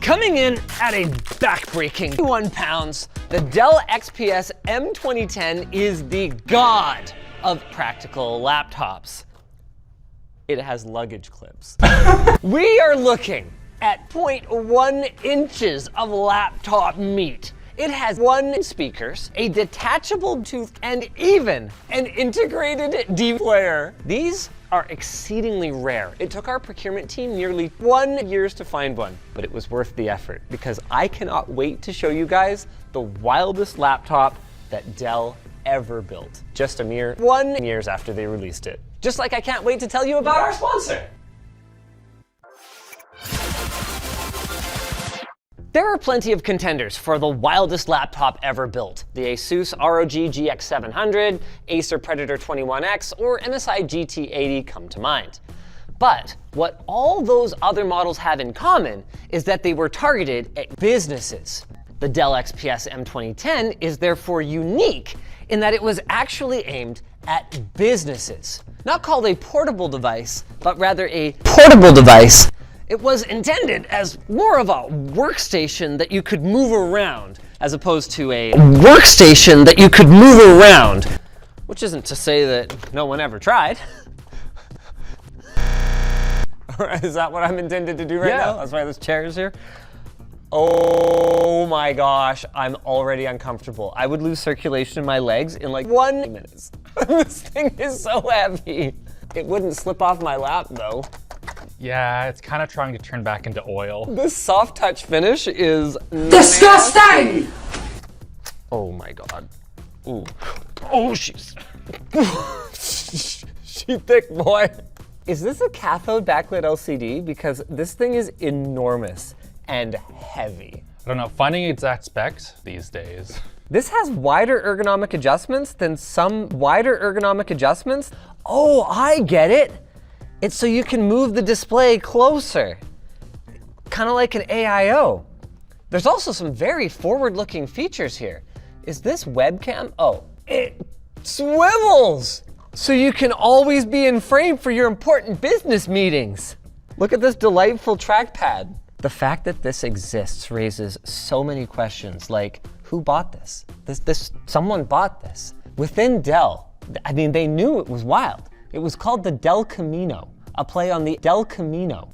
Coming in at a back-breaking 1 pounds, the Dell XPS M2010 is the god of practical laptops. It has luggage clips. We are looking at 0.1 inches of laptop meat. It has 1 speakers, a detachable tooth, and even an integrated DVD player. These are exceedingly rare. It took our procurement team nearly 1 year to find one, but it was worth the effort because I cannot wait to show you guys the wildest laptop that Dell ever built, just a mere 1 year after they released it. Just like I can't wait to tell you about our sponsor. There are plenty of contenders for the wildest laptop ever built. The Asus ROG GX 700, Acer Predator 21X, or MSI GT80 come to mind. But what all those other models have in common is that they were targeted at businesses. The Dell XPS M2010 is therefore unique in that it was actually aimed at businesses. Not called a portable device, but rather a portable device. It was intended as more of a workstation that you could move around, as opposed to a workstation that you could move around. Which isn't to say that no one ever tried. Is that what I'm intended to do right now? That's why this chair is here. Oh my gosh, I'm already uncomfortable. I would lose circulation in my legs in like 1 minute. This thing is so heavy. It wouldn't slip off my lap though. Yeah, it's kind of trying to turn back into oil. This soft touch finish is disgusting! Oh my god. Ooh. Oh, she's she thick, boy. Is this a cathode backlit LCD? Because this thing is enormous and heavy. I don't know, finding exact specs these days. This has wider ergonomic adjustments than some wider ergonomic adjustments. Oh, I get it. It's so you can move the display closer, kind of like an AIO. There's also some very forward-looking features here. Is this webcam? Oh, it swivels! So you can always be in frame for your important business meetings. Look at this delightful trackpad. The fact that this exists raises so many questions, like who bought this? Someone bought this. Within Dell, I mean, they knew it was wild. It was called the Dell Camino, a play on the Dell Camino.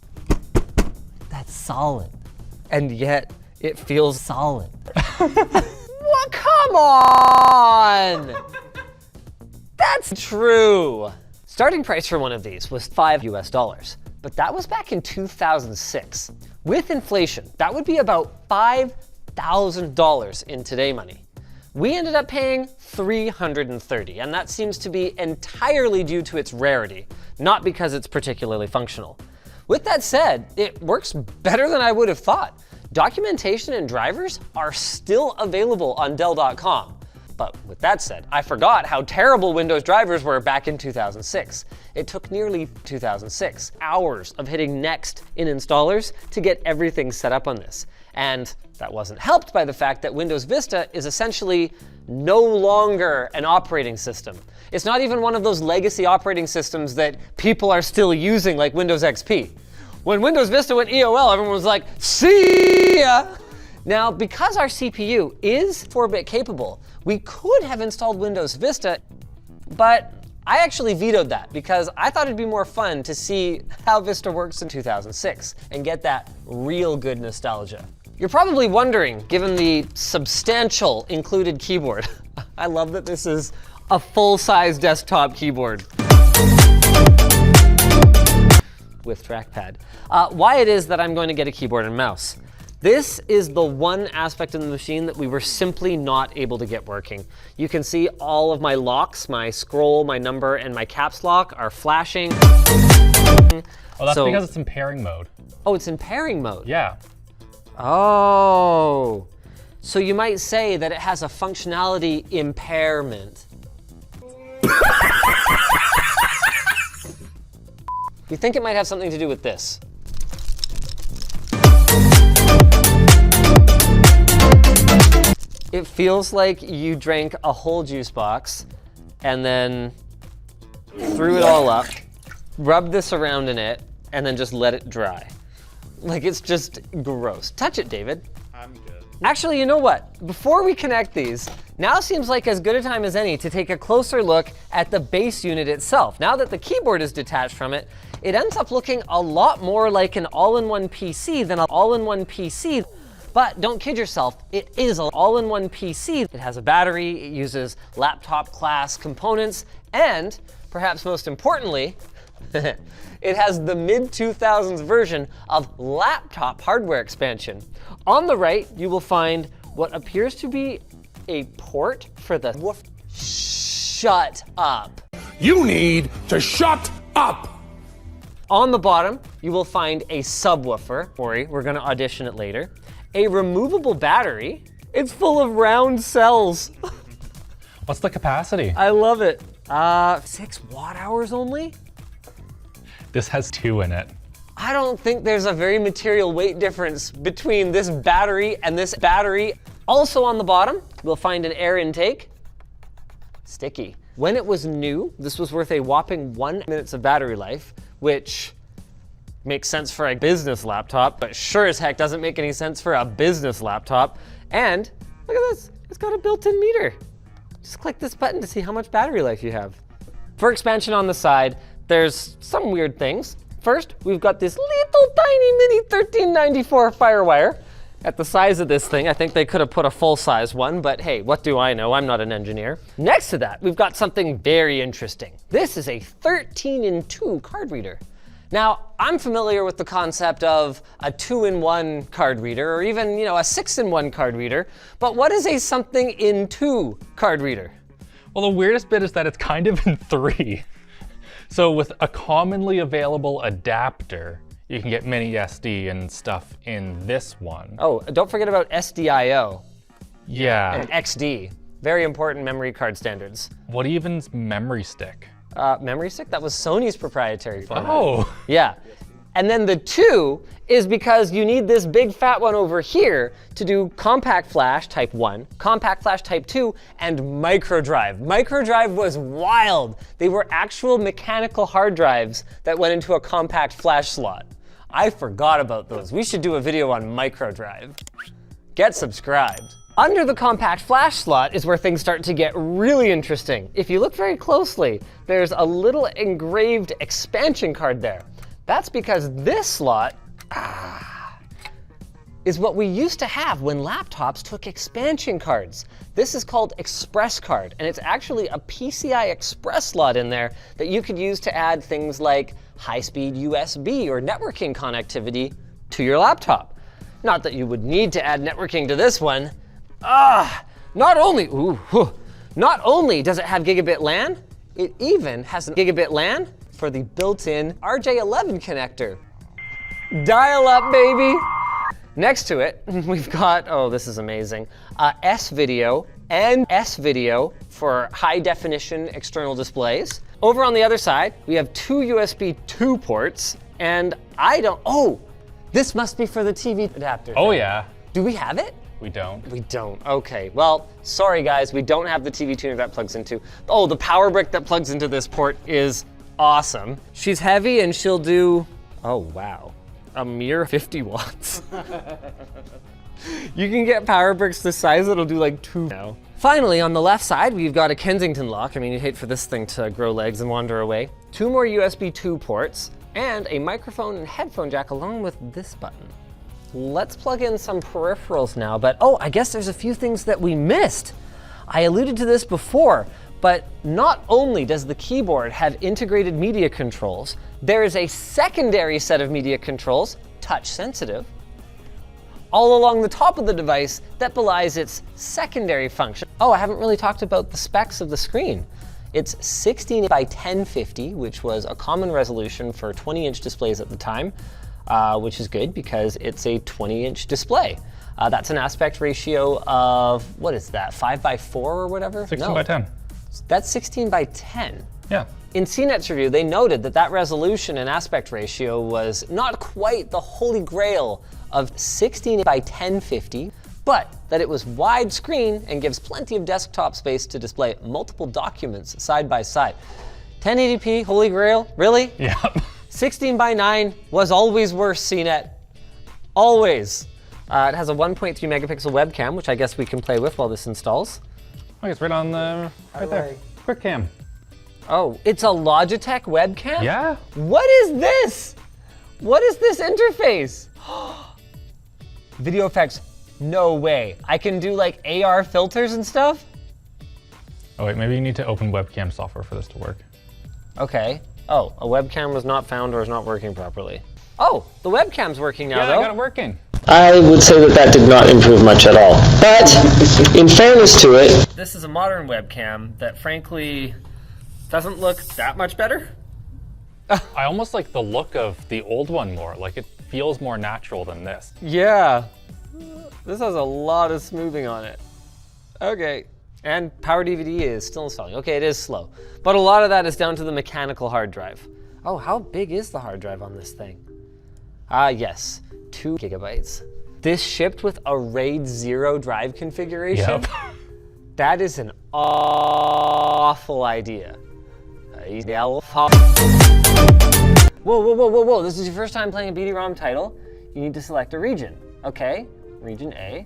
That's solid. And yet, it feels solid. Well, come on! That's true. Starting price for one of these was $5 US, but that was back in 2006. With inflation, that would be about $5,000 in today money. We ended up paying $330, and that seems to be entirely due to its rarity, not because it's particularly functional. With that said, it works better than I would have thought. Documentation and drivers are still available on Dell.com. But with that said, I forgot how terrible Windows drivers were back in 2006. It took nearly 2006 hours of hitting next in installers to get everything set up on this. And that wasn't helped by the fact that Windows Vista is essentially no longer an operating system. It's not even one of those legacy operating systems that people are still using like Windows XP. When Windows Vista went EOL, everyone was like, see ya! Now, because our CPU is 4-bit capable, we could have installed Windows Vista, but I actually vetoed that because I thought it'd be more fun to see how Vista works in 2006 and get that real good nostalgia. You're probably wondering, given the substantial included keyboard, I love that this is a full-size desktop keyboard with trackpad, why it is that I'm going to get a keyboard and mouse. This is the one aspect of the machine that we were simply not able to get working. You can see all of my locks, my scroll, my number, and my caps lock are flashing. Oh, that's because it's in pairing mode. Oh, it's in pairing mode? Yeah. Oh. So you might say that it has a functionality impairment. You think it might have something to do with this? It feels like you drank a whole juice box and then threw it all up, rubbed this around in it, and then just let it dry. Like it's just gross. Touch it, David. I'm good. Actually, you know what? Before we connect these, now seems like as good a time as any to take a closer look at the base unit itself. Now that the keyboard is detached from it, it ends up looking a lot more like an all-in-one PC than an all-in-one PC. But don't kid yourself, it is an all-in-one PC. It has a battery, it uses laptop class components, and perhaps most importantly, it has the mid-2000s version of laptop hardware expansion. On the right, you will find what appears to be a port for the woof. Shut up. You need to shut up! On the bottom, you will find a subwoofer. Don't worry, we're gonna audition it later. A removable battery. It's full of round cells. What's the capacity? I love it. 6 watt-hours only? This has 2 in it. I don't think there's a very material weight difference between this battery and this battery. Also on the bottom, we'll find an air intake. Sticky. When it was new, this was worth a whopping 1 minute of battery life, which makes sense for a business laptop, but sure as heck doesn't make any sense for a business laptop. And look at this, it's got a built-in meter. Just click this button to see how much battery life you have. For expansion on the side, there's some weird things. First, we've got this little tiny mini 1394 Firewire. At the size of this thing, I think they could have put a full-size one, but hey, what do I know? I'm not an engineer. Next to that, we've got something very interesting. This is a 13-in-2 card reader. Now, I'm familiar with the concept of a 2-in-1 card reader, or even, a 6-in-1 card reader, but what is a something-in-2 card reader? Well, the weirdest bit is that it's kind of in 3. So with a commonly available adapter, you can get mini SD and stuff in this one. Oh, don't forget about SDIO Yeah. and XD. Very important memory card standards. What even's memory stick? Memory stick? That was Sony's proprietary format. Oh. Yeah. And then the 2 is because you need this big fat one over here to do compact flash type 1, compact flash type 2, and micro drive. Micro drive was wild. They were actual mechanical hard drives that went into a compact flash slot. I forgot about those. We should do a video on micro drive. Get subscribed. Under the compact flash slot is where things start to get really interesting. If you look very closely, there's a little engraved expansion card there. That's because this slot is what we used to have when laptops took expansion cards. This is called Express Card, and it's actually a PCI Express slot in there that you could use to add things like high-speed USB or networking connectivity to your laptop. Not that you would need to add networking to this one. Not only does it have gigabit LAN, it even has a gigabit LAN for the built-in RJ11 connector. Dial up, baby. Next to it, we've got, oh, this is amazing, S-Video and S-Video for high-definition external displays. Over on the other side, we have 2 USB 2 ports, and this must be for the TV adapter. Oh yeah. Do we have it? We don't. We don't, okay. Well, sorry guys, we don't have the TV tuner that plugs into. Oh, the power brick that plugs into this port is awesome. She's heavy and she'll do, oh wow, a mere 50 watts. You can get power bricks this size that'll do like 2 now. Finally, on the left side, we've got a Kensington lock. I mean, you'd hate for this thing to grow legs and wander away. 2 more USB 2 ports, and a microphone and headphone jack along with this button. Let's plug in some peripherals now, but I guess there's a few things that we missed. I alluded to this before, but not only does the keyboard have integrated media controls, there is a secondary set of media controls, touch sensitive, all along the top of the device that belies its secondary function. I haven't really talked about the specs of the screen. It's 16 by 1050, which was a common resolution for 20-inch displays at the time, which is good because it's a 20-inch display. That's an aspect ratio of, what is that, 5:4 or whatever? 16 by 10. That's 16 by 10. Yeah. In CNET's review, they noted that resolution and aspect ratio was not quite the holy grail of 16 by 1050, but that it was widescreen and gives plenty of desktop space to display multiple documents side by side. 1080p, holy grail, really? Yeah. 16 by 9 was always worse, CNET. Always. It has a 1.3 megapixel webcam, which I guess we can play with while this installs. Oh, it's right on the, right there. Quick cam. Oh, it's a Logitech webcam? Yeah. What is this? What is this interface? Video effects, no way. I can do like AR filters and stuff? Oh wait, maybe you need to open webcam software for this to work. Okay. Oh, a webcam was not found or is not working properly. Oh, the webcam's working now though. Yeah, I got it working. I would say that did not improve much at all. But in fairness to it, This is a modern webcam that frankly doesn't look that much better. I almost like the look of the old one more. Like it feels more natural than this. Yeah. This has a lot of smoothing on it. Okay. And Power DVD is still installing. Okay, it is slow. But a lot of that is down to the mechanical hard drive. Oh, how big is the hard drive on this thing? Ah, yes, 2 gigabytes. This shipped with a RAID 0 drive configuration? Yep. That is an awful idea. Whoa, whoa, whoa, whoa, whoa. This is your first time playing a BD-ROM title. You need to select a region. Okay, region A.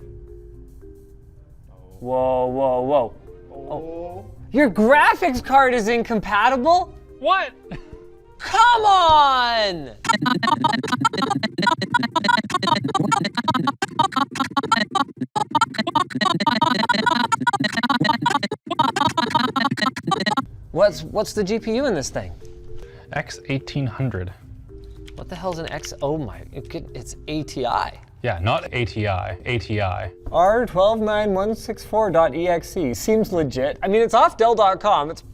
Whoa, whoa, whoa. Oh. Your graphics card is incompatible? What? Come on! What's the GPU in this thing? X1800. What the hell's an X? Oh my, it's ATI. Yeah, not ATI, ATI. R129164.exe seems legit. I mean, it's off Dell.com. It's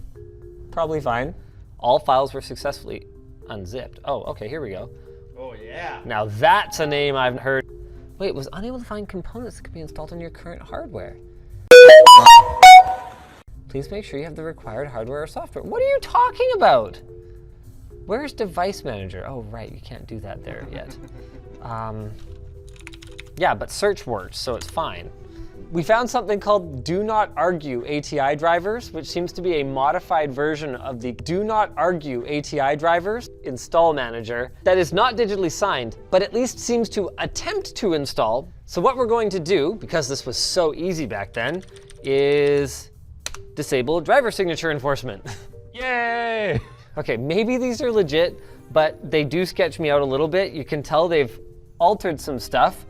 probably fine. All files were successfully unzipped. Oh, okay, here we go. Oh yeah. Now that's a name I've heard. Wait, was unable to find components that could be installed on your current hardware. Please make sure you have the required hardware or software. What are you talking about? Where's device manager? Oh, right, you can't do that there yet. Yeah, but search works, so it's fine. We found something called Do Not Argue ATI drivers, which seems to be a modified version of the Do Not Argue ATI drivers install manager that is not digitally signed, but at least seems to attempt to install. So what we're going to do, because this was so easy back then, is disable driver signature enforcement. Yay! Okay, maybe these are legit, but they do sketch me out a little bit. You can tell they've altered some stuff.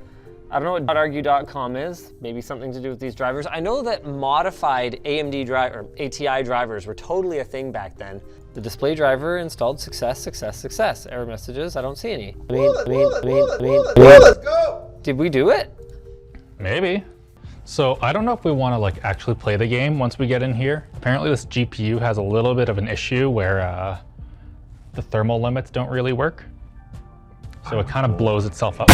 I don't know what .argue.com is, maybe something to do with these drivers. I know that modified AMD or ATI drivers were totally a thing back then. The display driver installed success, success, success. Error messages, I don't see any. Let's go. Did we do it? Maybe. So I don't know if we want to like actually play the game once we get in here. Apparently this GPU has a little bit of an issue where the thermal limits don't really work. So it kind of blows itself up.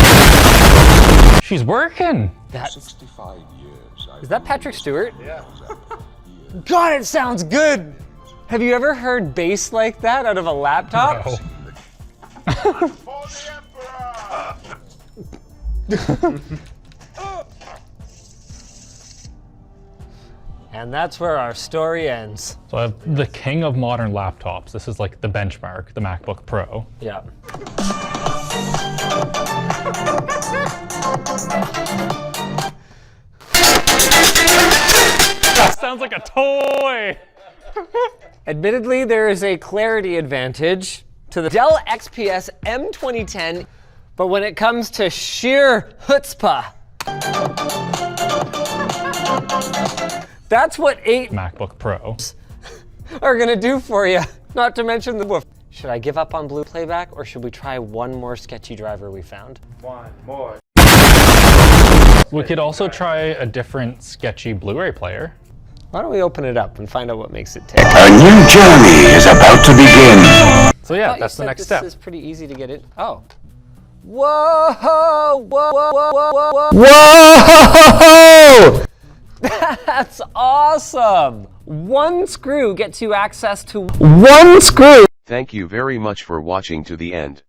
She's working! That's, 65 years. is that Patrick Stewart? Yeah. God, it sounds good! Have you ever heard bass like that out of a laptop? No. For the Emperor! And that's where our story ends. So I have the king of modern laptops. This is like the benchmark, the MacBook Pro. Yeah. That sounds like a toy! Admittedly, there is a clarity advantage to the Dell XPS M2010, but when it comes to sheer chutzpah, that's what 8 MacBook Pro. are gonna do for you. Not to mention the woof. Should I give up on blue playback, or should we try one more sketchy driver we found? One more. We could also try a different sketchy Blu-ray player. Why don't we open it up and find out what makes it tick? A new journey is about to begin. So yeah, that's the next step. This is pretty easy to get it. Oh. Whoa! Whoa! Whoa! Whoa! whoa! That's awesome! One screw gets you access to One screw. Thank you very much for watching to the end.